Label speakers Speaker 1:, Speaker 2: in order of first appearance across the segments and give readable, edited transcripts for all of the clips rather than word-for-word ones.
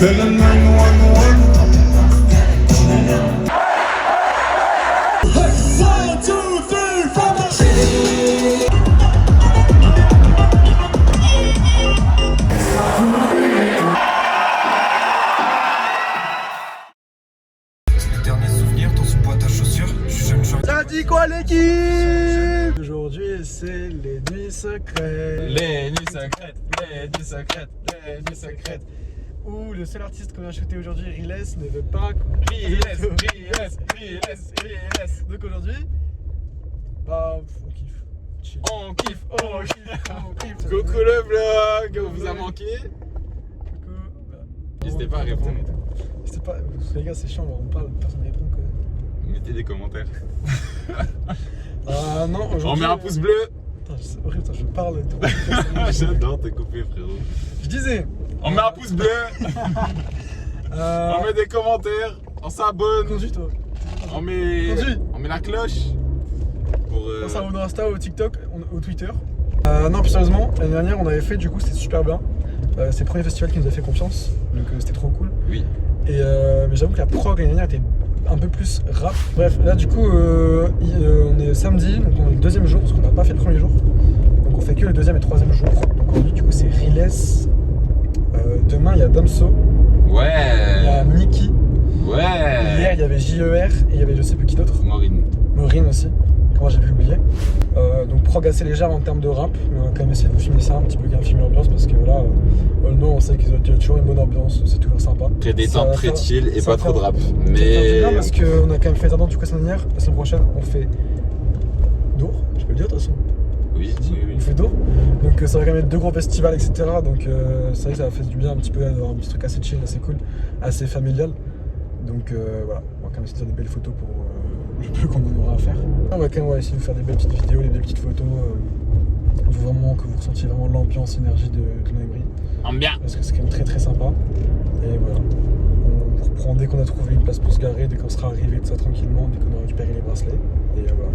Speaker 1: Ça dit quoi l'équipe? Aujourd'hui c'est les nuits secrètes.
Speaker 2: Les nuits secrètes, les nuits secrètes,
Speaker 1: les nuits secrètes. Où le seul artiste qu'on a shooté aujourd'hui, Riles, ne veut pas.
Speaker 2: Riles.
Speaker 1: Donc aujourd'hui, bah on kiffe. Chill.
Speaker 2: On kiffe,
Speaker 1: on kiffe.
Speaker 2: Coucou le vlog, on vous a manqué.
Speaker 1: Coucou.
Speaker 2: N'hésitez pas à répondre.
Speaker 1: N'hésitez pas, les gars c'est chiant, on parle, personne ne répond quoi.
Speaker 2: Mettez des commentaires.
Speaker 1: Non, aujourd'hui.
Speaker 2: On met un pouce bleu.
Speaker 1: Putain, c'est horrible, je parle et tout.
Speaker 2: J'adore te couper frérot.
Speaker 1: Je disais.
Speaker 2: On met un pouce bleu. On met des commentaires. On s'abonne.
Speaker 1: Conduis toi.
Speaker 2: On met la cloche. Pour
Speaker 1: on s'abonne au Insta, au TikTok, au Twitter. Non, plus sérieusement, l'année dernière on avait fait, du coup c'était super bien. C'est le premier festival qui nous a fait confiance, donc c'était trop cool.
Speaker 2: Oui.
Speaker 1: Et mais j'avoue que la prog l'année dernière était un peu plus rap. Bref, là du coup on est samedi, donc on est le deuxième jour parce qu'on n'a pas fait le premier jour. Donc on fait que le deuxième et troisième jour. Donc aujourd'hui du coup c'est Riles. Demain il y a Damso.
Speaker 2: Ouais.
Speaker 1: Il y a Niki.
Speaker 2: Ouais.
Speaker 1: Hier il y avait JER et il y avait je sais plus qui d'autre. Maureen aussi. Comment j'ai pu oublier. Donc prog assez légère en termes de rap, mais on va quand même essayer de vous filmer ça un petit peu, quand même filmer l'ambiance parce que voilà, on sait qu'ils ont toujours une bonne ambiance, c'est toujours sympa.
Speaker 2: Très détente, très chill et pas trop de rap.
Speaker 1: Mais bien parce qu'on a quand même fait attendre du coup la semaine dernière, la semaine prochaine on fait Dour, je peux le dire de toute façon.
Speaker 2: Oui.
Speaker 1: On fait Dour, donc ça va quand même être deux gros festivals etc. Donc c'est vrai que ça va faire du bien un petit peu d'avoir un petit truc assez chill, assez cool, assez familial. Donc voilà, on va quand même essayer de faire des belles photos pour le peu qu'on en aura à faire. On va quand même essayer de vous faire des belles petites vidéos, des belles petites photos, vraiment que vous ressentiez vraiment l'ambiance, l'énergie de Noémri.
Speaker 2: Ambiance.
Speaker 1: Parce que c'est quand même très très sympa. Et voilà, on vous reprend dès qu'on a trouvé une place pour se garer, dès qu'on sera arrivé de ça tranquillement, dès qu'on aura récupéré les bracelets. Et voilà.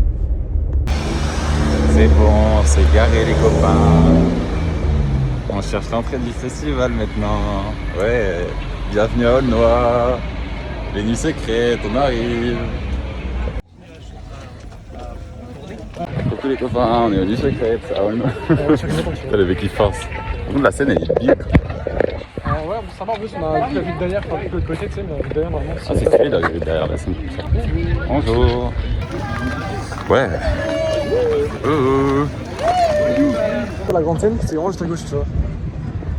Speaker 2: C'est bon, c'est garé les copains. On cherche l'entrée du festival maintenant. Ouais, bienvenue à Aulnois. Les nuits secrètes, on arrive. Coucou les copains, on est aux nuits secrètes à Aulnois. T'as le mec qui force. Par contre la scène elle est bien.
Speaker 1: Ouais, ça va en plus, on a vu la vue derrière, enfin de l'autre côté, tu sais, mais la vue derrière vraiment.
Speaker 2: Ah c'est stylé d'arriver derrière la scène comme ça. Bonjour. Ouais.
Speaker 1: La grande scène, c'est vraiment juste à gauche, tu vois.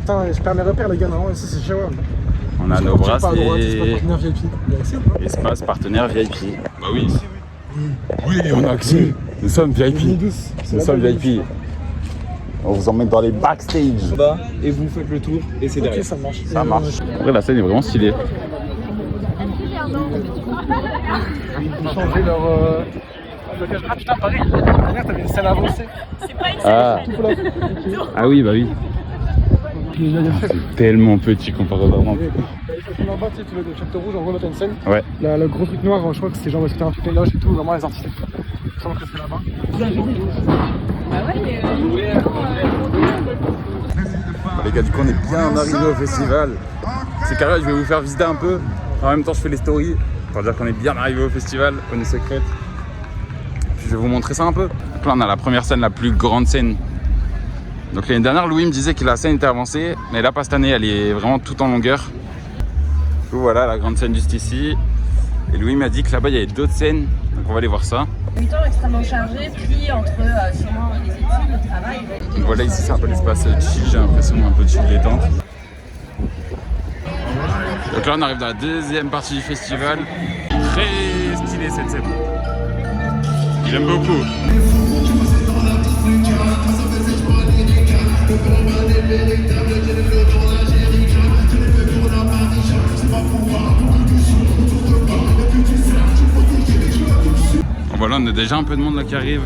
Speaker 1: Putain, je perds mes repères les gars, non, ici c'est Shawarm.
Speaker 2: On a nos bracelets.
Speaker 1: Partenaire VIP. Il y a accès ou pas?
Speaker 2: Espace partenaire VIP. Bah oui. Oui, on a accès. Nous sommes VIP. Nous sommes VIP. On vous emmène dans les backstage.
Speaker 3: Et vous faites le tour et c'est derrière.
Speaker 1: Ok, ça marche.
Speaker 2: Ça marche. Après la scène est vraiment stylée.
Speaker 1: Ils ont changé leur blocage. Ah putain, pareil. L'année dernière, t'avais une scène avancée.
Speaker 2: Ah. Ah oui, bah oui. C'est tellement petit comparé au vraiment.
Speaker 1: En bas, tu sais, le chapteau rouge, en gros, là, t'as une scène.
Speaker 2: Ouais.
Speaker 1: Le gros truc noir, je crois que c'était genre, c'était un truc loge et tout, vraiment les artistes. Il semble que c'est là-bas.
Speaker 2: Les gars, du coup, on est bien arrivé au festival. C'est carré, je vais vous faire visiter un peu. En même temps, je fais les stories pour dire qu'on est bien arrivé au festival, qu'on est secrète. Puis je vais vous montrer ça un peu. Donc là, on a la première scène, la plus grande scène. Donc l'année dernière, Louis me disait que la scène était avancée, mais là, pas cette année, elle est vraiment toute en longueur. Donc voilà, la grande scène juste ici. Et Louis m'a dit que là-bas, il y avait d'autres scènes, donc on va aller voir ça.
Speaker 4: 8 ans extrêmement chargé, puis entre sûrement les études, le travail.
Speaker 2: Donc voilà, ici, c'est un peu l'espace chill, j'ai l'impression, un peu chill détente. Donc là, on arrive dans la deuxième partie du festival. Très stylé cette scène. J'aime beaucoup. Voilà, on a déjà un peu de monde là qui arrive.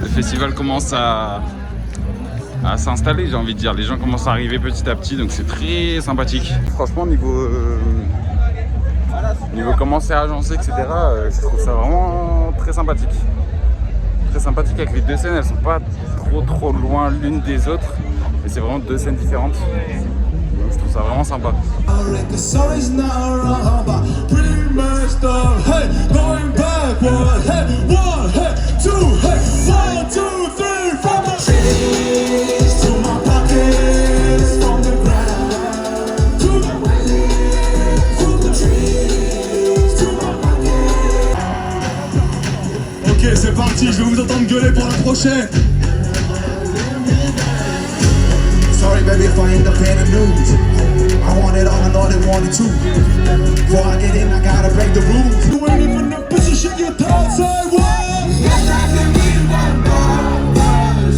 Speaker 2: Le festival commence à s'installer, j'ai envie de dire. Les gens commencent à arriver petit à petit, donc c'est très sympathique. Franchement, niveau comment c'est agencé, etc., je trouve ça vraiment très sympathique. Très sympathique avec les deux scènes, elles sont pas trop loin l'une des autres. Et c'est vraiment deux scènes différentes. Donc Je trouve ça vraiment sympa.
Speaker 5: Ok, c'est parti, je vais vous entendre gueuler pour la prochaine. Sorry baby if I end up in the news. I want it all, I know they wanted to. Before I get in, I gotta break the rules. You ain't even in the position you thought, say what?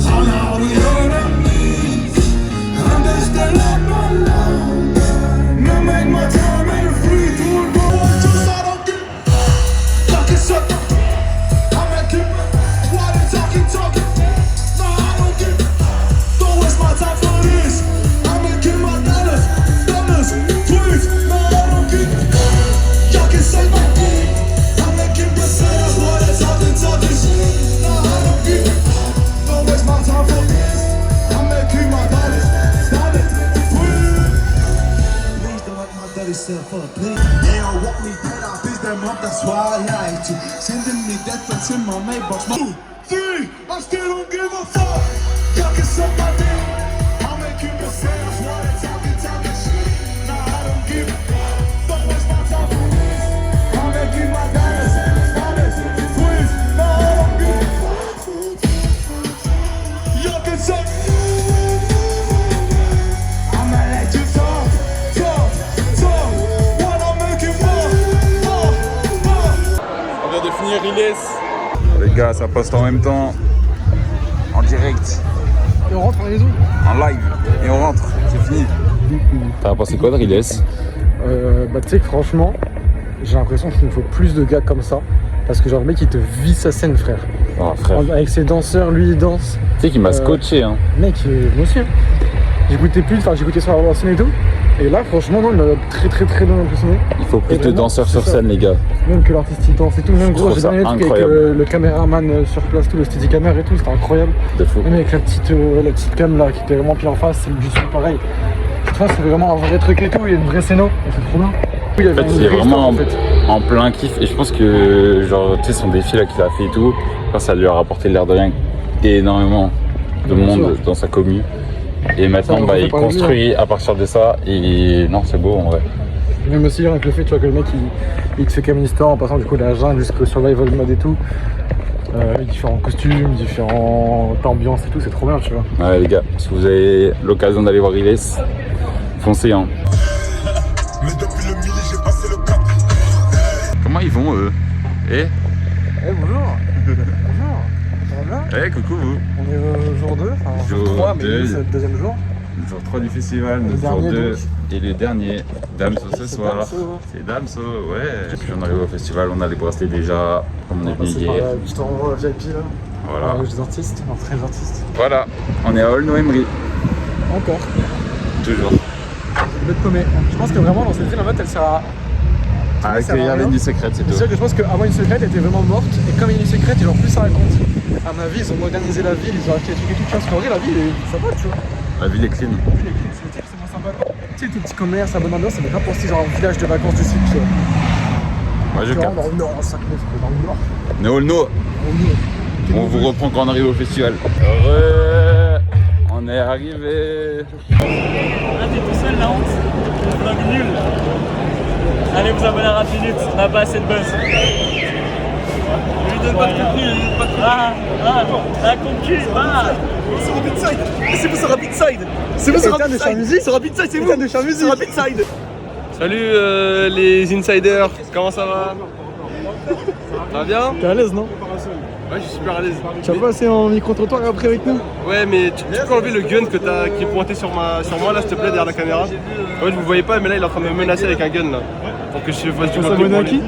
Speaker 5: I'm out of your enemies. Understand that my love. Now make my time and free to go. Just I don't get fuck it up. I'm at it. Why they talking? No, I don't get. Don't waste my time for this. I'm making my dollars, tweets. No, I don't get. Y'all can say my name. I'm making percentages. Why they talking? No, I don't get. Don't waste my time for this. I'm making my dollars, tweets. Please don't let my dirty self up, please. They don't want me dead, I piss them up, that's why I like to. Sending me death threats in my mailbox. 2, 3, I still don't give a fuck. Y'all can suck my dick. I'm making percentages. Why they talking shit? Nah, I don't give a fuck. Don't waste my time for this. I'm making my dollars, tweets. Nah, I don't give a fuck. Y'all can suck. I'ma let you talk. What I'm making for.
Speaker 2: On vient de finir Riles. Les gars, ça poste en même temps. En direct.
Speaker 1: Et on rentre à la maison.
Speaker 2: En live. Et on rentre. C'est fini. T'as pensé quoi de Riles?
Speaker 1: Bah tu sais que franchement, j'ai l'impression qu'il nous faut plus de gars comme ça. Parce que genre le mec il te vit sa scène frère.
Speaker 2: Oh frère.
Speaker 1: Avec ses danseurs, lui il danse.
Speaker 2: Tu sais qu'il m'a scotché hein.
Speaker 1: Mec, moi aussi. J'écoutais sur la scène et tout. Et là franchement non, il m'a très bien impressionné.
Speaker 2: Il faut plus
Speaker 1: Et
Speaker 2: de
Speaker 1: vraiment,
Speaker 2: danseurs
Speaker 1: c'est
Speaker 2: sur
Speaker 1: ça.
Speaker 2: scène les gars.
Speaker 1: Même que l'artiste il danse et tout. Même gros,
Speaker 2: trouve
Speaker 1: j'ai
Speaker 2: ça
Speaker 1: bien aimé le truc avec
Speaker 2: incroyable.
Speaker 1: le caméraman sur place, tout le steadicammer et tout, c'était incroyable.
Speaker 2: De fou.
Speaker 1: Même avec la petite cam là qui était vraiment pile en face, c'est du son pareil. Cette fois c'est vraiment un vrai truc et tout, il y a une vraie scéno, et c'est trop bien. Il y avait
Speaker 2: En fait,
Speaker 1: une
Speaker 2: il est
Speaker 1: vraie
Speaker 2: vraiment
Speaker 1: histoire,
Speaker 2: en plein kiff et je pense que genre tu sais son défi là qu'il a fait et tout, ça lui a rapporté l'air de rien énormément de
Speaker 1: Bien
Speaker 2: monde
Speaker 1: sûr.
Speaker 2: dans sa commune. Et maintenant
Speaker 1: Ça,
Speaker 2: bah,
Speaker 1: on
Speaker 2: il
Speaker 1: fait pas le
Speaker 2: construit à partir de ça et non c'est beau en vrai.
Speaker 1: Même aussi avec le fait tu vois, que le mec il te fait quand même une histoire en passant du coup de la jungle jusqu'au survival mode et tout. Différents costumes, différentes ambiances et tout, c'est trop bien tu vois.
Speaker 2: Ouais les gars, si vous avez l'occasion d'aller voir Riles, foncez hein.
Speaker 5: Mais depuis le midi, j'ai passé le cap.
Speaker 2: Comment ils vont eux? Eh
Speaker 1: Bonjour. Bonjour. Ça va bien?
Speaker 2: coucou vous.
Speaker 1: On est au jour 2, enfin
Speaker 2: Jour
Speaker 1: jour 3 mais
Speaker 2: 2.
Speaker 1: c'est le deuxième jour.
Speaker 2: Le jour 3 du festival,
Speaker 1: Le
Speaker 2: le jour
Speaker 1: dernier,
Speaker 2: 2
Speaker 1: donc.
Speaker 2: et le dernier. Damso ce
Speaker 1: C'est
Speaker 2: soir.
Speaker 1: Damso, hein.
Speaker 2: C'est Damso, ouais. Puis on arrive au festival, on a les bracelets déjà, comme on est venu
Speaker 1: C'est
Speaker 2: hier.
Speaker 1: par juste en haut VIP là.
Speaker 2: Voilà.
Speaker 1: Avec des artistes, enfin très artistes.
Speaker 2: Voilà, on est à Aulnoy-Emery.
Speaker 1: Encore.
Speaker 2: Toujours.
Speaker 1: Le paumé. Je pense que vraiment dans cette ville en fait elle sert à.
Speaker 2: À
Speaker 1: ça
Speaker 2: accueillir
Speaker 1: va
Speaker 2: les
Speaker 1: bien.
Speaker 2: nuits secrètes, c'est
Speaker 1: C'est sûr
Speaker 2: tout.
Speaker 1: que je pense qu'avant une secrète elle était vraiment morte et comme il y a une secrète ils ont plus ça raconte. À ma vie ils ont modernisé la ville, ils ont acheté des trucs et tout. Tu vois, parce qu'en vrai la ville est sympa tu vois.
Speaker 2: La ville est clean.
Speaker 1: La ville est clean, c'est moins sympa. Tu sais tout petit commerce, la bonne ambiance, c'est bien pour ce genre un village de vacances du sud tu vois.
Speaker 2: Moi je
Speaker 1: Tu vois,
Speaker 2: capte.
Speaker 1: dans le nord, 5 mètres dans le nord.
Speaker 2: No, no.
Speaker 1: Au nord.
Speaker 2: On vous reprend quand on arrive au festival. Heureux. On est arrivé.
Speaker 6: Ah, t'es tout seul, la honte. Vlog nul. Allez vous abonner à Rapinut, on n'a pas assez de buzz. Lui donne pas de contenu, lui donne pas de contenu. La concu, va. C'est Rapid Side. C'est vous, c'est Rapid Side. C'est vous, c'est
Speaker 1: Étienne de
Speaker 6: Rapid Side. C'est Rapid Side, c'est vous.
Speaker 1: Étienne de Charmusique.
Speaker 6: C'est Rapid Side. Salut les insiders, comment ça va? Ça va bien?
Speaker 1: T'es à l'aise non?
Speaker 6: Ouais, je suis super à l'aise.
Speaker 1: Tu vas passer en micro-trottoir après avec nous?
Speaker 6: Ouais, mais tu peux enlever le gun qui est pointé sur moi là, s'il te plaît, derrière la caméra. Ouais, je vous voyais pas, mais là il est en train de me menacer avec un gun là. Pour que je fasse du
Speaker 1: On
Speaker 6: contenu
Speaker 1: s'abonne
Speaker 6: pour
Speaker 1: à
Speaker 6: lui.
Speaker 1: qui?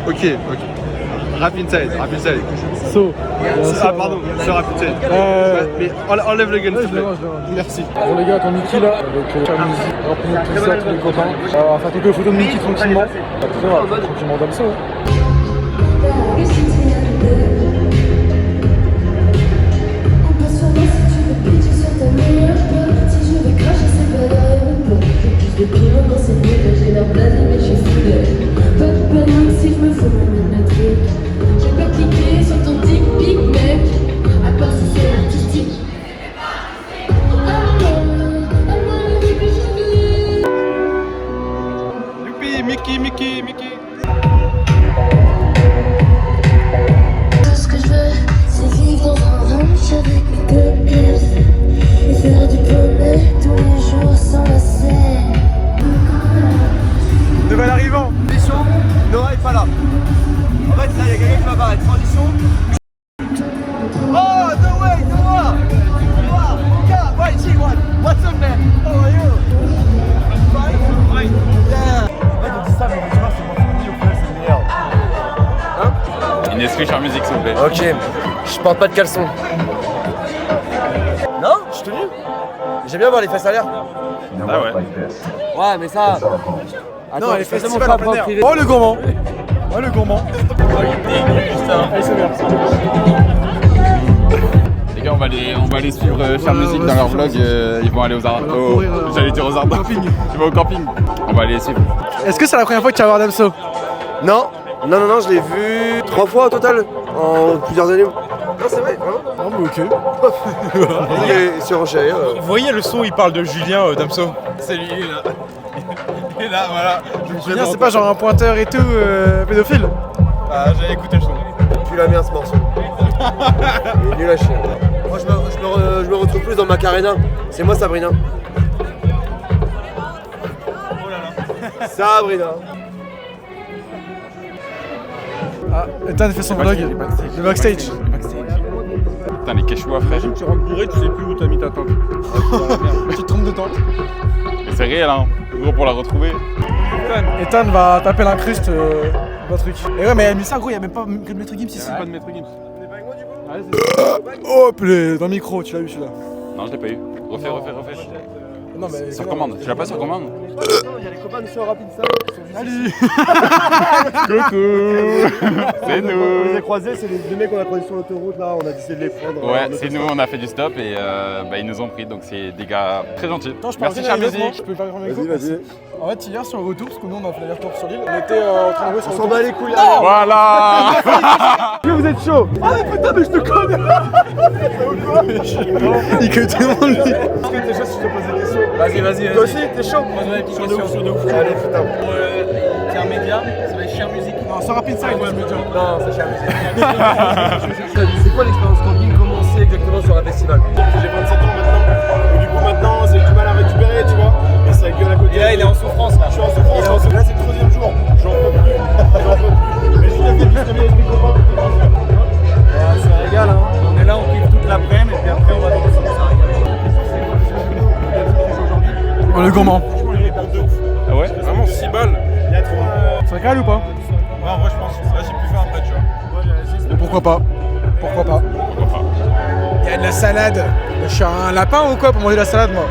Speaker 6: Ok. Rapid Side.
Speaker 1: So.
Speaker 6: Ah pardon, c'est Rapid Side. Ouais, mais enlève le gun, s'il te plaît.
Speaker 1: Merci. Bon les gars, ton Mickey là, avec la musique, Rapinut, tout ça, tous les copains. On va faire quelques photos de Mickey tranquillement. Après, on va faire tranquillement Damso.
Speaker 7: On passe sur moi si tu veux pitcher sur ta meilleure pote. Si je vais cracher
Speaker 2: plaît.
Speaker 7: Ok, je porte pas de caleçon. Non, je suis tenu. J'aime bien voir les fesses à l'air.
Speaker 6: Ah ouais.
Speaker 7: Ouais, mais ça.
Speaker 1: Non, les festivals en plein air. Oh le gourmand. Oh le gourmand. Allez, c'est bien.
Speaker 2: Les gars, on va aller suivre faire musique dans leur vlog. Ils vont aller aux ardents. J'allais dire aux ardents. Tu vas au camping. On va aller les suivre.
Speaker 1: Est-ce que c'est la première fois que tu vas voir Damso?
Speaker 7: Non, je l'ai vu 3 fois au total en plusieurs années. Non, c'est vrai, vraiment.
Speaker 1: Non, mais ok.
Speaker 7: Il est sur Rocher.
Speaker 3: Vous voyez le son, il parle de Julien Damso. C'est lui, il est là. Il est là, voilà.
Speaker 1: Julien, c'est pas genre un pointeur et tout, pédophile?
Speaker 3: Ah, j'ai écouté le son.
Speaker 7: Tu l'as bien ce morceau. Il est nul à chier. Moi, je me retrouve plus dans Macarena. C'est moi, Sabrina. Sabrina.
Speaker 1: Ah, Ethan fait son vlog. Le backstage.
Speaker 2: Putain, les Quechua, frère.
Speaker 3: Tu rentres bourré, tu sais plus où t'as mis ta tente.
Speaker 1: Tu te trompes de tente.
Speaker 2: Mais c'est réel, hein. Gros, pour la retrouver.
Speaker 1: Ethan va taper l'incruste dans le truc. Et ouais, mais elle a mis ça, gros, y'a même pas que de Maître Gims ici.
Speaker 3: Pas de Maître Gims.
Speaker 1: Hop, dans le micro, tu l'as vu celui-là.
Speaker 2: Non, je l'ai pas eu. Refais.
Speaker 1: Non, mais.
Speaker 2: Sur commande. Tu l'as pas sur commande?
Speaker 7: Il y a les copains de Soir Rapide, ça.
Speaker 1: Salut.
Speaker 2: Coucou. C'est
Speaker 7: On les a
Speaker 2: nous.
Speaker 7: croisés, c'est les deux mecs qu'on a croisés sur l'autoroute là, on a décidé de les prendre.
Speaker 2: Ouais, c'est nous, on a fait du stop et ils nous ont pris, donc c'est des gars très gentils.
Speaker 1: Attends, je peux
Speaker 2: Merci,
Speaker 1: revenir
Speaker 2: chère
Speaker 1: avec moi,
Speaker 2: musique.
Speaker 1: je peux pas revenir avec
Speaker 7: Vas-y,
Speaker 1: toi.
Speaker 7: vas-y.
Speaker 1: En fait, hier sur le retour, parce que nous on a fait l'aller-retour sur l'île, on était en train de jouer sur
Speaker 7: On
Speaker 1: le
Speaker 7: s'en
Speaker 1: retour.
Speaker 7: bat les couilles là.
Speaker 2: Voilà.
Speaker 7: Vous êtes chaud. Ah mais putain, mais je te connais.
Speaker 1: Et que tout le monde dit.
Speaker 7: Est-ce que t'es chaud si je te pose des questions?
Speaker 3: Vas-y.
Speaker 7: Toi aussi, t'es chaud?
Speaker 3: Pose-moi des petites questions.
Speaker 7: Allez, putain.
Speaker 3: C'est un média, ça va être Cher Musique.
Speaker 1: Non, sans rapide ça, il doit me dire.
Speaker 7: Non, c'est cher. C'est quoi l'expérience camping? Comment c'est exactement sur un festival?
Speaker 6: J'ai 27 ans maintenant. Et du coup, maintenant, j'ai du mal à récupérer, tu vois. Et ça gueule à côté.
Speaker 3: Et là, il est en souffrance là.
Speaker 6: Je suis en souffrance. Là, c'est le 3e jour. J'en peux plus. Mais je viens de distribuer avec mes copains.
Speaker 3: Ça régale, hein. On est là, on kiffe toute l'après-midi et puis après on va dans le son, ça régale.
Speaker 1: Oh le gourmand.
Speaker 2: Ah ouais?
Speaker 3: Vraiment 6 balles.
Speaker 6: Il y a trop.
Speaker 1: Ça cale ou pas?
Speaker 3: Ouais, en vrai, je pense. Là, j'ai pu faire après, tu vois.
Speaker 1: Pourquoi pas? Pourquoi pas? Il y a de la salade. Je suis un lapin ou quoi pour manger de la salade moi?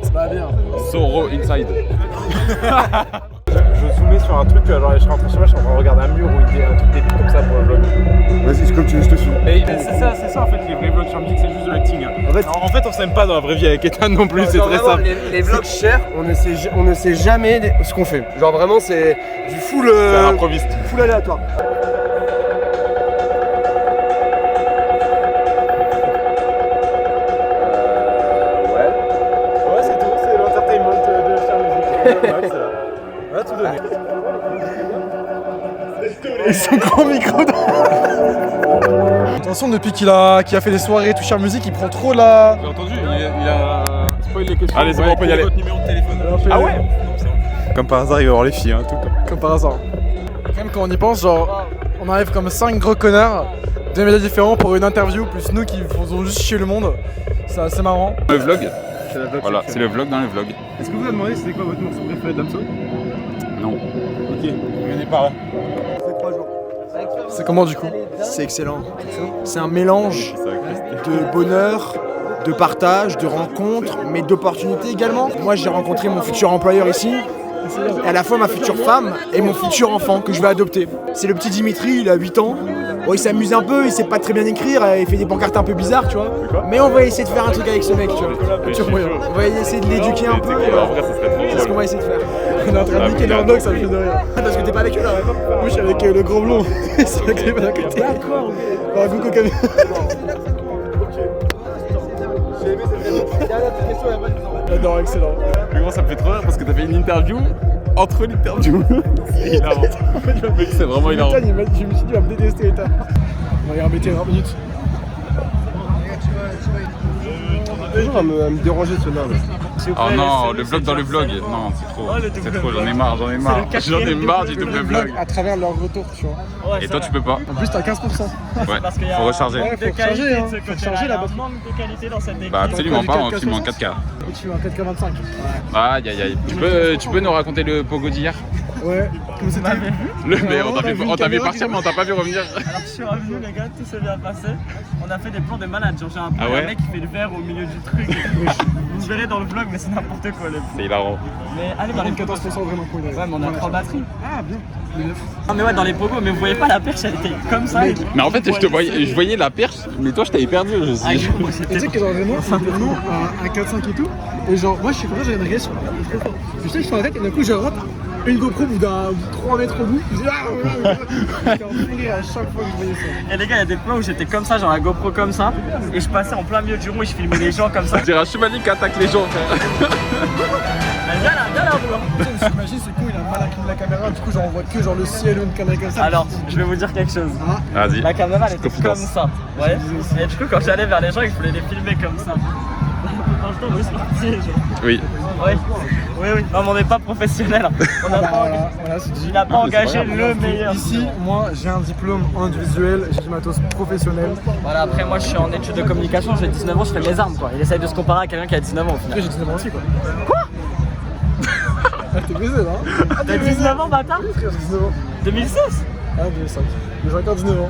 Speaker 1: C'est pas bien.
Speaker 2: Soro inside.
Speaker 6: Je zoomais sur un truc, genre je rentre chez moi, je suis en train de regarder un mur ou un truc des trucs comme ça pour le vlog.
Speaker 7: Vas-y, c'est comme tu veux, je te suis.
Speaker 6: Mais c'est ça en fait, les vrais vlogs sur musique, c'est juste de l'acting. En fait, on s'aime pas dans la vraie vie avec Ethan non plus, c'est
Speaker 7: Genre,
Speaker 6: très
Speaker 7: vraiment,
Speaker 6: simple.
Speaker 7: Les vlogs chers, on ne sait jamais ce qu'on fait. Genre vraiment, c'est du full.
Speaker 6: C'est un improviste.
Speaker 7: Full aléatoire.
Speaker 6: Ouais, c'est tout, c'est l'entertainment de Cher Musique. On a tout donné.
Speaker 1: Et son gros micro Attention, depuis qu'il a fait des soirées tout Cher Musique, il prend trop la.
Speaker 6: J'ai entendu, il a spoil les questions.
Speaker 2: Allez, c'est bon, on peut y aller.
Speaker 6: Votre numéro de téléphone.
Speaker 1: Ah ouais?
Speaker 6: Comme par hasard, il va voir les filles, hein, tout le temps.
Speaker 1: Comme par hasard. Quand même, quand on y pense, genre, on arrive comme 5 gros connards, 2 médias différents pour une interview, plus nous qui faisons juste chier le monde. C'est assez marrant.
Speaker 2: Le vlog. Voilà, c'est le vlog dans le vlog.
Speaker 6: Est-ce que vous avez demandé c'était quoi votre morceau préféré de Damso?
Speaker 2: Non.
Speaker 6: Ok, regardez par là.
Speaker 1: C'est comment du coup?
Speaker 8: C'est excellent. C'est un mélange de bonheur, de partage, de rencontres, mais d'opportunités également. Moi, j'ai rencontré mon futur employeur ici, et à la fois ma future femme et mon futur enfant que je vais adopter. C'est le petit Dimitri, il a 8 ans. Bon, il s'amuse un peu, il sait pas très bien écrire, il fait des pancartes un peu bizarres, tu vois. Mais on va essayer de faire un truc avec ce mec, tu vois. On va essayer de l'éduquer un peu.
Speaker 2: En vrai, ça serait trop
Speaker 8: C'est ce qu'on va essayer de faire.
Speaker 1: On est en train de niquer leur blog, ça me fait de rire.
Speaker 8: Parce que t'es pas avec eux là.
Speaker 1: Moi je suis avec le gros blond. C'est vrai qu'il est pas à côté.
Speaker 8: D'accord.
Speaker 1: Bah, coucou Camille.
Speaker 7: J'ai aimé cette réponse. Dernière petite question, il n'y a pas de besoin.
Speaker 1: J'adore, excellent.
Speaker 2: Mais gros, ça me fait trop rire parce que t'as fait une interview entre l'interview. C'est hilarant. Mec, c'est vraiment hilarant.
Speaker 1: Ethan, je me suis dit, il va me détester, Ethan. On va y remettre 20 minutes.
Speaker 7: Toujours à me déranger ce nain.
Speaker 2: Oh non, le vlog dans le vlog. Non, c'est trop. C'est trop, j'en ai marre, J'en ai marre du double vlog.
Speaker 1: À travers leur retour, tu vois.
Speaker 2: Et toi, tu peux pas.
Speaker 1: En plus, t'as 15%.
Speaker 2: Ouais, faut recharger.
Speaker 1: Ouais, faut recharger, hein. Faut recharger la batterie.
Speaker 4: manque de qualité dans cette
Speaker 2: Bah, absolument pas,
Speaker 1: du
Speaker 2: tu manques 4K.
Speaker 1: Et tu es en 4K25.
Speaker 2: Aïe aïe aïe. Tu peux nous raconter le pogo d'hier?
Speaker 1: Ouais, comment c'était?
Speaker 2: Mais on t'a vu partir, mais on t'a pas vu revenir.
Speaker 3: Alors je suis revenu les gars, tout s'est bien passé. On a fait des plans de malade, genre j'ai un plan,
Speaker 2: Ah ouais,
Speaker 3: un mec qui fait le verre au milieu du truc. Vous verrez dans le vlog, mais c'est n'importe quoi les
Speaker 2: c'est hilarant.
Speaker 3: Mais allez dans les pogos.
Speaker 1: 14% vraiment cool.
Speaker 3: Ouais, mais on a 3 batteries.
Speaker 1: Ah, bien.
Speaker 3: Non mais ouais, dans les pogos, mais vous voyez pas la perche, elle était comme ça.
Speaker 2: Mais en fait, je voyais la perche, mais toi, je t'avais perdu. Je
Speaker 3: Ah,
Speaker 2: sais.
Speaker 3: gros,
Speaker 1: Et tu
Speaker 3: c'était
Speaker 1: sais que genre vraiment, c'est vraiment un 4-5 et tout. Et genre, moi je suis comme ça, j'ai une réaction. Je sais, je fais un rec et d'un coup je rentre une GoPro au bout d'un 3 mètres au bout. Je dis j'étais en fou rire à chaque fois que je voyais ça.
Speaker 3: Et les gars, il y a des plans où j'étais comme ça, genre la GoPro comme ça, et je passais en plein milieu du rond et je filmais les gens comme ça.
Speaker 2: On dirait un chevalier qui attaque les gens, frère.
Speaker 3: Viens là, bro.
Speaker 1: Imagine, c'est con, il a mal incliné la caméra, du coup genre on voit que genre le ciel ou une connerie comme ça.
Speaker 3: Alors, je vais vous dire quelque chose.
Speaker 2: Vas-y.
Speaker 3: La caméra elle était
Speaker 2: Confidence.
Speaker 3: comme ça. Ouais. Et du coup, quand j'allais vers les gens, je voulais les filmer comme ça. Franchement, moi, je suis parti, genre.
Speaker 2: Oui.
Speaker 3: Oui. Oui. Non, mais on n'est pas professionnel. On a pas,
Speaker 1: Voilà, c'est dit.
Speaker 3: il n'a pas engagé le meilleur.
Speaker 1: Ici, moi j'ai un diplôme en audiovisuel, j'ai du matos professionnel.
Speaker 3: Voilà, après, moi, je suis en études de communication, j'ai 19 ans, je fais mes armes, quoi. Il essaye de se comparer à quelqu'un qui a 19 ans, au final.
Speaker 1: Après j'ai 19 ans aussi quoi. Quoi? Ah, t'es baisé là hein?
Speaker 3: T'as 19 ans, bâtard?
Speaker 1: Frère, j'ai 19 ans.
Speaker 3: 2006?
Speaker 1: Ah, 2005. Mais j'ai encore 19 ans.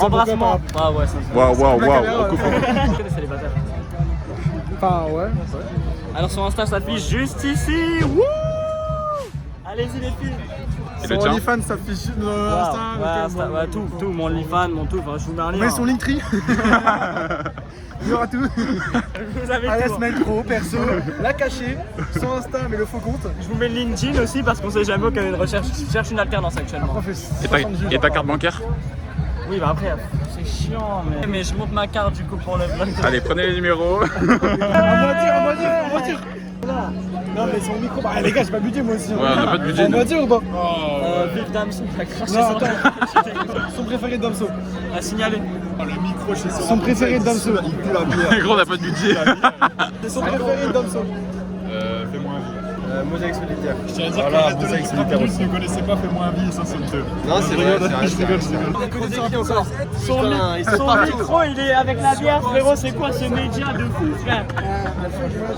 Speaker 3: Embrassement. Ah ouais, ça.
Speaker 2: Waouh, waouh,
Speaker 1: La caméra,
Speaker 2: waouh.
Speaker 3: Vous connaissez les bâtards.
Speaker 1: Enfin, ouais.
Speaker 3: Alors sur Insta, ça affiche juste ici. Wouh! Allez-y les filles.
Speaker 2: Et
Speaker 1: Sur
Speaker 2: le tien?
Speaker 1: OnlyFans, ça fait Insta.
Speaker 3: Ouais, Insta, ouais, tout, mon OnlyFans, mon tout. Enfin, je vous mets un lien.
Speaker 1: Mais son Linktree. Il y aura tout.
Speaker 3: Vous avez
Speaker 1: Alias
Speaker 3: tout.
Speaker 1: Metro, perso, la cachée, son Insta, mais le faux compte.
Speaker 3: Je vous mets le LinkedIn aussi parce qu'on sait jamais au cas de recherche. Je cherche une alternance actuellement.
Speaker 2: Et ta carte bancaire?
Speaker 3: Oui, bah après, c'est chiant, mais je monte ma carte du coup pour le vlog.
Speaker 2: Allez, prenez les numéros.
Speaker 1: On va dire. Non, mais son micro. Bah, les gars, j'ai pas budget moi aussi.
Speaker 2: Ouais, on a pas de budget.
Speaker 1: On va dire ou pas?
Speaker 3: Vive Damson, t'as craché
Speaker 1: Non,
Speaker 3: son
Speaker 1: attends. Son préféré de Damso.
Speaker 3: à signaler.
Speaker 1: Son préféré de Damso.
Speaker 2: Gros, on a pas de budget.
Speaker 1: C'est son préféré de Damso.
Speaker 7: Mosaïque solitaire.
Speaker 6: Je tiens à dire
Speaker 7: Voilà,
Speaker 6: que les
Speaker 7: Mosaïque
Speaker 6: deux
Speaker 7: solitaire
Speaker 6: minutes
Speaker 7: aussi.
Speaker 6: ne connaissaient pas Fais-moi un vie, ça c'est honteux.
Speaker 7: Non, c'est vrai,
Speaker 6: Je rigole.
Speaker 7: On connaît qui encore?
Speaker 3: Son,
Speaker 7: Putain, ils sont
Speaker 3: son
Speaker 7: partout.
Speaker 3: micro, il est avec la bière, frérot, c'est quoi ce média de fou, frère?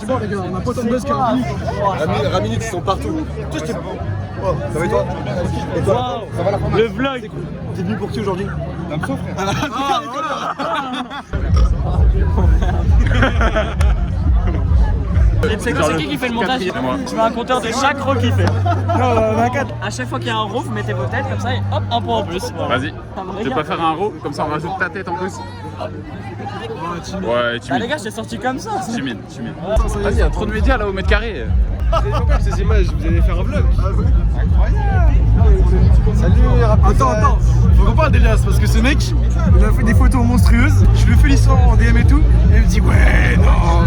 Speaker 1: C'est bon, les gars, on a pas autant de buzz qu'un ami.
Speaker 7: Raminix, ils sont partout. Toi, j'étais. Oh, ça va et toi? Et toi?
Speaker 3: Wow.
Speaker 7: Ça va la femme?
Speaker 3: Le vlog.
Speaker 7: T'es venu pour qui aujourd'hui?
Speaker 6: Damso, frère.
Speaker 3: Et tu sais quoi, c'est qui fait le montage?
Speaker 2: C'est moi.
Speaker 3: Je mets un compteur de chaque row qu'il fait.
Speaker 1: Non, on a 4.
Speaker 3: À chaque fois qu'il y a un row, vous mettez vos têtes comme ça et hop, un point en plus. Voilà.
Speaker 2: Vas-y.
Speaker 3: Ça me
Speaker 2: Tu veux
Speaker 3: régale.
Speaker 2: pas faire un row? Comme ça, on rajoute ta tête en plus. Ouais,
Speaker 3: Bah les
Speaker 2: timide.
Speaker 3: gars, j'ai sorti comme ça.
Speaker 2: Timide. Vas-y, il y a trop de médias là au mètre carré.
Speaker 6: C'est pourquoi ces images, vous allez faire un vlog.
Speaker 1: Salut, Attends. Faut qu'on parle d'Elias parce que ce mec, il a fait des photos monstrueuses. Je lui fais l'histoire en DM et tout. Et il me dit, ouais, non.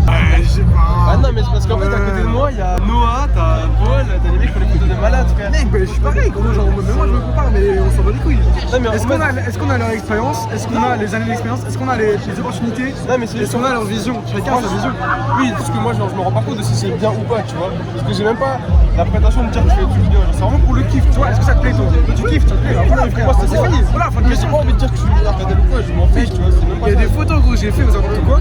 Speaker 1: Ouais, je sais pas.
Speaker 6: Ah non, mais c'est parce qu'en fait, à côté de moi, il y a Noah, t'as Paul, t'as des mecs qui font des photos de malades, frère.
Speaker 1: Mec, bah, je suis pareil, gros, genre, mais moi je me compare, mais on s'en bat les couilles.
Speaker 6: Non, mais en
Speaker 1: Est-ce
Speaker 6: fait-
Speaker 1: qu'on a leur expérience? Est-ce qu'on a les années d'expérience? Est-ce qu'on a les opportunités?
Speaker 6: Non, mais c'est
Speaker 1: Est-ce qu'on a leur vision? Chacun a sa vision.
Speaker 6: Oui, parce que moi, genre, je me rends pas compte de si c'est bien ou pas, tu vois. Parce que j'ai même pas la prétention de dire que je fais des trucs bien. Genre, c'est vraiment pour le kiff, tu vois.
Speaker 1: Est-ce que ça te plaît, toi? Tu kiffes, ça te plaît? Voilà, frère,
Speaker 6: Moi, c'est
Speaker 1: fini. Voilà, fin de
Speaker 6: Mais j'ai
Speaker 1: question.
Speaker 6: pas envie de dire que je suis regardé ou quoi, je m'en fiche, tu vois. C'est même pas
Speaker 1: Il y a des photos gros que j'ai fait aux n'importe quoi.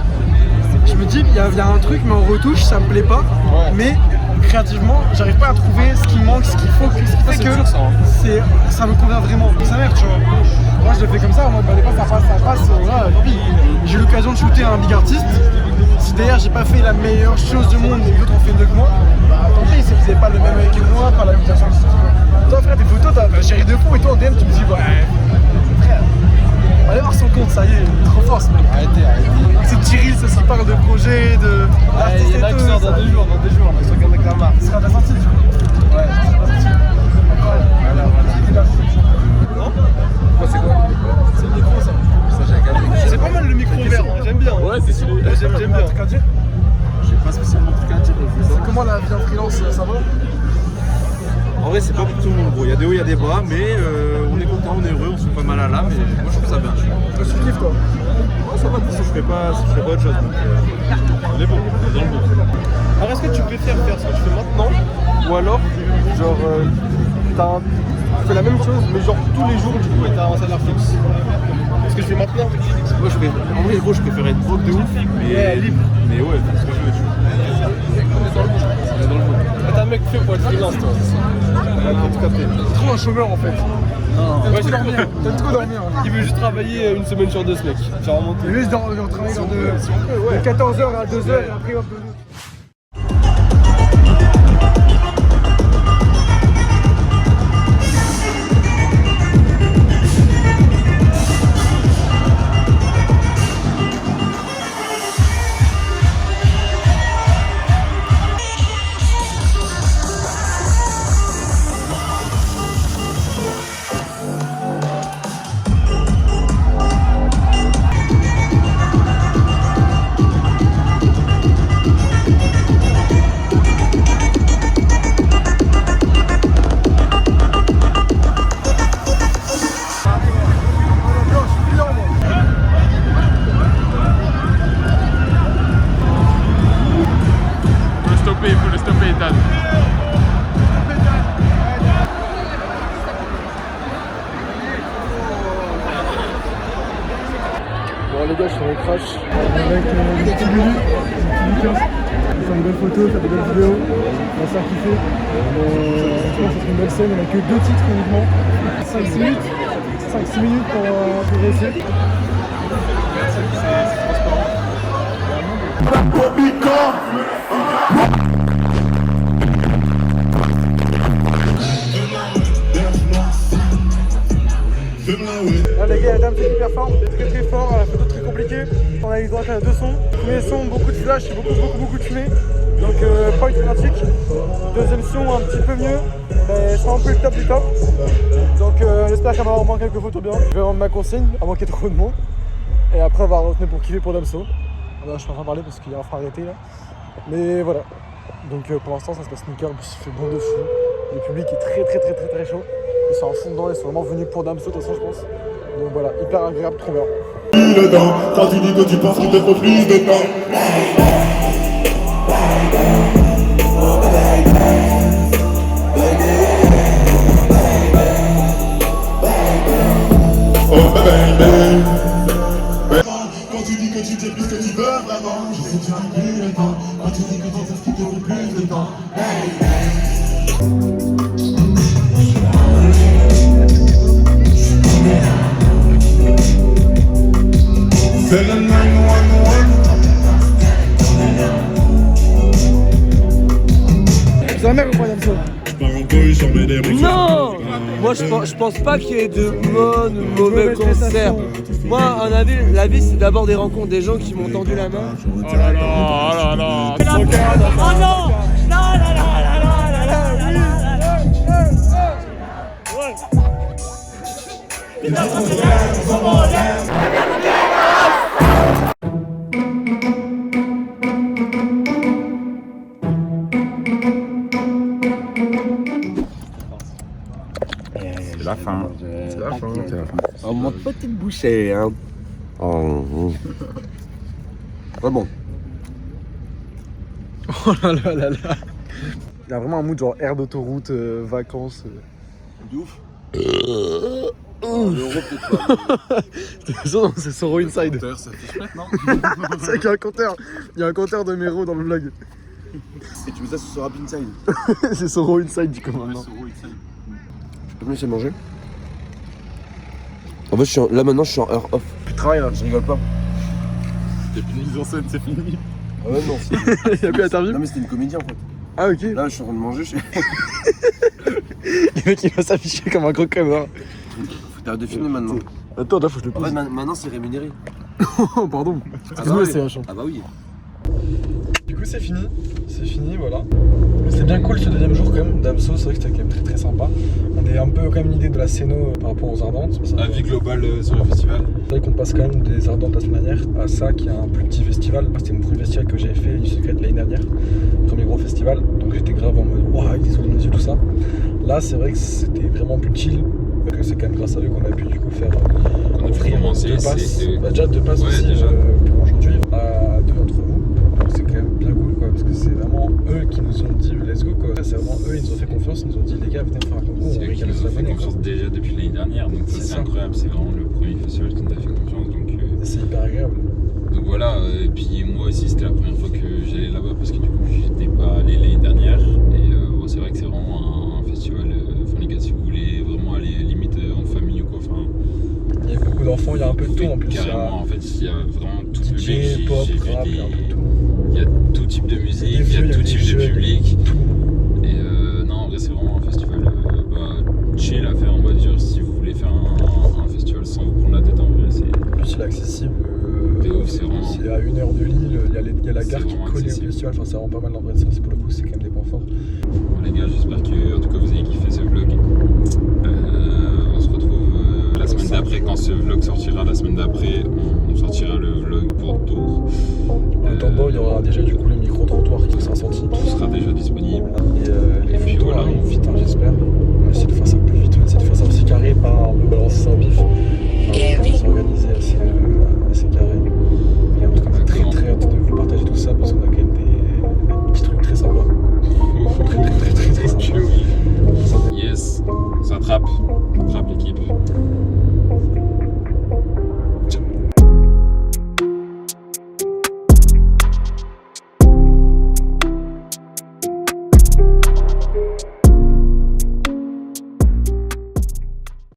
Speaker 1: Je me dis, il y a un truc, mais en retouche, ça me plaît pas.
Speaker 6: Ouais.
Speaker 1: Mais créativement, j'arrive pas à trouver ce qui manque, ce qu'il faut, ce qui fait
Speaker 6: c'est
Speaker 1: que
Speaker 6: dur, ça, hein.
Speaker 1: ça me convient vraiment. Ça merde, tu vois. Moi, je le fais comme ça, en mode, bah, des fois, ça passe. Voilà, tant pis. J'ai eu l'occasion de shooter un big artiste. Si d'ailleurs, j'ai pas fait la meilleure chose du monde et que d'autres ont fait mieux que moi, bah, tant pis, c'est que vous avez pas le même œil que moi, pas la même façon. Toi, frère, tes photos, t'as chéri de fou et toi, en DM, tu me dis, ouais, frère. Allez voir son compte, ça y est, trop fort ce mec.
Speaker 6: Arrêtez.
Speaker 1: C'est petit reel, ça qui parle de projet, de.
Speaker 6: Il y en a qui sortent dans 2 jours, mais chacun avec la marque.
Speaker 1: Ce sera ta sortie. Ouais, voilà.
Speaker 6: Quoi, c'est quoi?
Speaker 1: C'est le micro, ça.
Speaker 6: C'est pas mal le micro vert, hein, j'aime bien.
Speaker 2: Ouais, c'est sûr.
Speaker 6: J'aime
Speaker 1: T'as un
Speaker 6: bien.
Speaker 1: truc à dire?
Speaker 6: J'ai pas spécialement de truc à dire.
Speaker 1: C'est comment la vie en freelance, ça va?
Speaker 9: En vrai, c'est pas pour tout le monde, gros. Il y a des hauts, il y a des bas, mais on est content, on est heureux, on se fait pas mal à l'âme, et moi je trouve ça bien.
Speaker 1: Toi, tu kiffes, toi?
Speaker 9: Moi, ça va, si je fais pas autre chose. Donc, on est bon, on est dans le bon.
Speaker 6: Alors, est-ce que tu préfères faire ce que tu fais maintenant ou alors, genre, tu fais la même chose, mais genre tous les jours du coup et t'as un salaire fixe? Ce que je fais maintenant,
Speaker 9: Moi, en vrai, gros, je préfère être broke de ouf, mais libre. Mais ouais, c'est ce que je veux, tu vois.
Speaker 6: T'es un mec fait pour être freelance, toi. Tout capté.
Speaker 1: C'est trop un chômeur en fait. T'aimes trop dormir. T'aimes trop dormir.
Speaker 6: Il veut juste travailler une semaine sur deux, ce mec. Genre remonter.
Speaker 1: Lui, on travaille de 14h à 2h et après hop.
Speaker 2: Il faut le stopper, Ethan.
Speaker 1: Bon les gars, je suis en crash avec des petits minutes, on fait des belles photos, faire des belles vidéos, on va se faire kiffer. Je pense que c'est une belle scène, on a que 2 titres uniquement. 5-6 minutes pour progresser. Là les gars, la dame fait hyper fort, très fort, la photo très compliquée. On a eu droit à 2 sons. Premier son, beaucoup de flash et beaucoup de fumée. Donc pas une pratique. Deuxième son un petit peu mieux, mais c'est un peu le top du top. Donc j'espère qu'on va avoir quelques photos bien. Je vais rendre ma consigne, à moins qu'il y ait trop de monde. Et après on va retenir pour kiffer pour Damso. Là, je suis en train de parler parce qu'il y a un frein arrêté là. Mais voilà. Donc pour l'instant ça se passe nickel, il fait bon de fou. Le public est très chaud. Ils sont en fond dedans, ils sont vraiment venus pour Damso de toute façon je pense. Donc voilà, hyper agréable, trop bien.
Speaker 5: Quand tu dis que tu penses qu'il te faut plus de temps. Oh baby. Quand tu dis que tu sais plus que tu veux vraiment, je sais que tu as plus le temps. Quand tu dis que tu sais ce qui te faut plus de temps. C'est le 911.
Speaker 1: C'est la mère ou pas Damso?
Speaker 7: Non! Moi je pense pas qu'il y ait de bons ou mauvais concerts. Moi, à mon avis, la vie c'est d'abord des rencontres, des gens qui m'ont tendu la main.
Speaker 2: Oh là là, oh là là.
Speaker 7: Oh non!
Speaker 2: C'est la fin.
Speaker 1: C'est la fin.
Speaker 7: Oh, mon petite bouchée, hein.
Speaker 6: Oh. Ouais, bon.
Speaker 1: Oh là là là là. Il y a vraiment un mood genre air d'autoroute, vacances.
Speaker 6: De ouf.
Speaker 1: C'est Soro Inside.
Speaker 6: Ça fait chouette, non?
Speaker 1: C'est vrai qu'il y a un compteur. Il y a un compteur de Mero dans le vlog.
Speaker 6: Et tu mets ça sur Rap Inside.
Speaker 1: C'est Soro Inside du coup maintenant.
Speaker 6: Tu peux me laisser manger? En fait, là maintenant, je suis en heure off.
Speaker 1: Tu travailles là.
Speaker 6: Je rigole pas.
Speaker 2: T'es plus de mise en scène, c'est fini.
Speaker 6: Ah ouais, non.
Speaker 1: Il y a plus d'interview.
Speaker 6: Non, mais c'était une comédie en fait.
Speaker 1: Ah ok.
Speaker 6: Là, je suis en train de manger.
Speaker 1: Le mec il va s'afficher comme un gros connard.
Speaker 6: T'arrêtes de filmer maintenant.
Speaker 1: Attends, là faut que je le
Speaker 6: En fait,
Speaker 1: pose.
Speaker 6: maintenant, c'est rémunéré.
Speaker 1: Oh pardon. Excuse-moi, c'est vachant.
Speaker 6: Ah bah oui.
Speaker 1: Du coup c'est fini, voilà. C'était bien cool ce deuxième jour quand même, Damso, c'est vrai que c'était quand même très sympa. On est un peu quand même une idée de la scéno par rapport aux Ardentes.
Speaker 2: Avis global sur le festival.
Speaker 1: C'est vrai qu'on passe quand même des Ardentes la semaine dernière à ça qui est un plus petit festival. C'était mon premier festival que j'avais fait, Secret l'année dernière. Premier gros festival, donc j'étais grave en mode waouh, avec des sourires dans les yeux, tout ça. Là c'est vrai que c'était vraiment plus chill, que c'est quand même grâce à eux qu'on a pu du coup faire offrir deux passes. Bah, déjà deux passes aussi
Speaker 2: déjà.
Speaker 1: pour aujourd'hui à deux d'entre vous. C'est quand même bien cool quoi, parce que c'est vraiment eux qui nous ont dit let's go quoi. C'est vraiment eux, ils nous ont fait confiance, ils nous ont dit les gars venez faire un concours.
Speaker 2: C'est eux qui nous ont fait confiance déjà depuis l'année dernière, donc
Speaker 1: C'est
Speaker 2: c'est
Speaker 1: ça.
Speaker 2: incroyable, c'est vraiment le premier festival qui nous a fait confiance. Donc
Speaker 1: C'est hyper agréable.
Speaker 2: voilà. voilà, et puis moi aussi c'était la première fois que j'allais là-bas parce que du coup j'étais pas allé l'année dernière. Et bon, c'est vrai que c'est vraiment un festival, enfin les gars, si vous voulez vraiment aller limite en famille ou quoi, enfin.
Speaker 1: Il y a beaucoup d'enfants, il y a un peu de tout en plus.
Speaker 2: Carrément, en fait, il y a vraiment tout le
Speaker 1: DJ,
Speaker 2: public.
Speaker 1: pop,
Speaker 2: J'ai vu
Speaker 1: rap, il y a un peu de tout.
Speaker 2: il y a tout type de musique,
Speaker 1: Il y a des
Speaker 2: il y
Speaker 1: vieux,
Speaker 2: a tout
Speaker 1: il y a
Speaker 2: type
Speaker 1: des
Speaker 2: de
Speaker 1: jeux,
Speaker 2: public.
Speaker 1: tout.
Speaker 2: Et non, en vrai, c'est vraiment un festival chill à faire, on va dire, si vous voulez faire un festival sans vous prendre la tête en vrai.
Speaker 1: En plus, il est accessible.
Speaker 2: C'est vraiment.
Speaker 1: C'est à 1 heure de Lille, il y a la
Speaker 2: C'est
Speaker 1: gare qui est
Speaker 2: vraiment
Speaker 1: collée au
Speaker 2: accessible.
Speaker 1: festival, enfin c'est vraiment pas mal en vrai, ça, pour le coup c'est quand même des points forts.
Speaker 2: Bon, les gars, j'espère que en tout cas vous avez kiffé ce vlog. On se retrouve la semaine d'après, quand ce vlog sortira. La semaine d'après, on sortira le vlog pour Tours.
Speaker 1: En attendant, il y aura déjà du coup